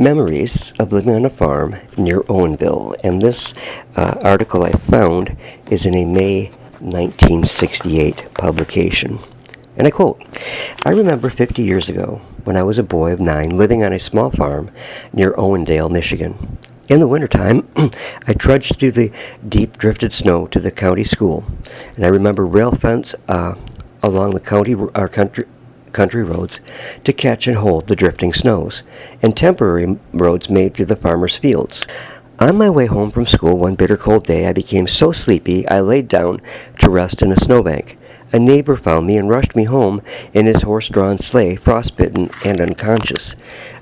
Memories of living on a farm near Owendale, and this article I found is in a May 1968 publication. And I quote, "I remember 50 years ago when I was a boy of 9 living on a small farm near Owendale, Michigan. In the wintertime, I trudged through the deep drifted snow to the county school, and I remember rail fence along the country roads to catch and hold the drifting snows, and temporary roads made through the farmers' fields. On my way home from school one bitter cold day, I became so sleepy I laid down to rest in a snowbank. A neighbor found me and rushed me home in his horse-drawn sleigh, frostbitten and unconscious.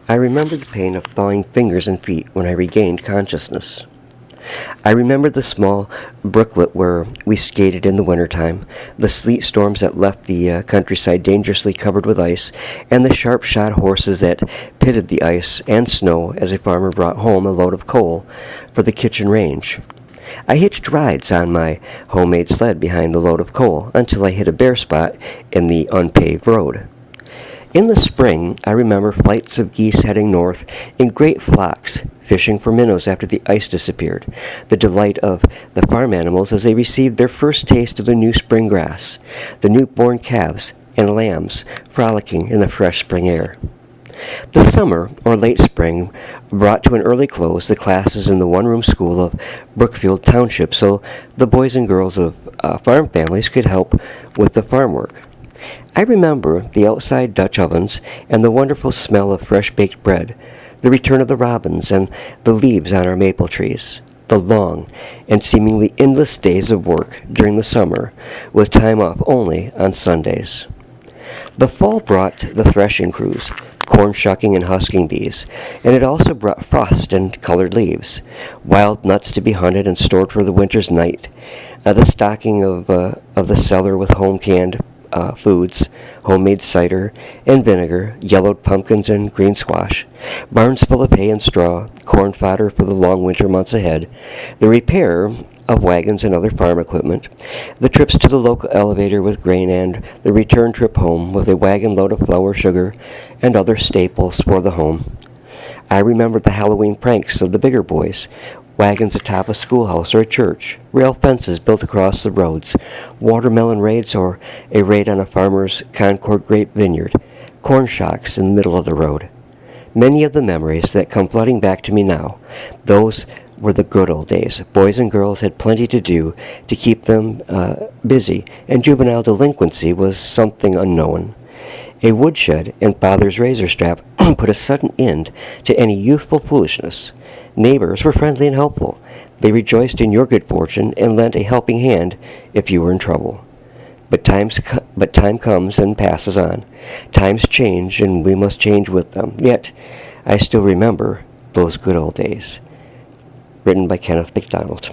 I remember the pain of thawing fingers and feet when I regained consciousness. I remember the small brooklet where we skated in the wintertime, the sleet storms that left the countryside dangerously covered with ice, and the sharp-shod horses that pitted the ice and snow as a farmer brought home a load of coal for the kitchen range. I hitched rides on my homemade sled behind the load of coal until I hit a bare spot in the unpaved road. In the spring, I remember flights of geese heading north in great flocks, fishing for minnows after the ice disappeared, the delight of the farm animals as they received their first taste of the new spring grass, the newborn calves and lambs frolicking in the fresh spring air. The summer, or late spring, brought to an early close the classes in the one-room school of Brookfield Township so the boys and girls of farm families could help with the farm work. I remember the outside Dutch ovens and the wonderful smell of fresh-baked bread, the return of the robins and the leaves on our maple trees, the long and seemingly endless days of work during the summer, with time off only on Sundays. The fall brought the threshing crews, corn shucking and husking bees, and it also brought frost and colored leaves, wild nuts to be hunted and stored for the winter's night, the stocking of the cellar with home-canned foods, homemade cider and vinegar, yellowed pumpkins and green squash, barns full of hay and straw, corn fodder for the long winter months ahead, the repair of wagons and other farm equipment, the trips to the local elevator with grain, and the return trip home with a wagon load of flour, sugar, and other staples for the home. I remember the Halloween pranks of the bigger boys, wagons atop a schoolhouse or a church, rail fences built across the roads, watermelon raids or a raid on a farmer's Concord grape vineyard, corn shocks in the middle of the road. Many of the memories that come flooding back to me now, those were the good old days. Boys and girls had plenty to do to keep them busy, and juvenile delinquency was something unknown. A woodshed and father's razor strap put a sudden end to any youthful foolishness. Neighbors were friendly and helpful. They rejoiced in your good fortune and lent a helping hand if you were in trouble. But time comes and passes on. Times change, and we must change with them. Yet, I still remember those good old days. Written by Kenneth MacDonald.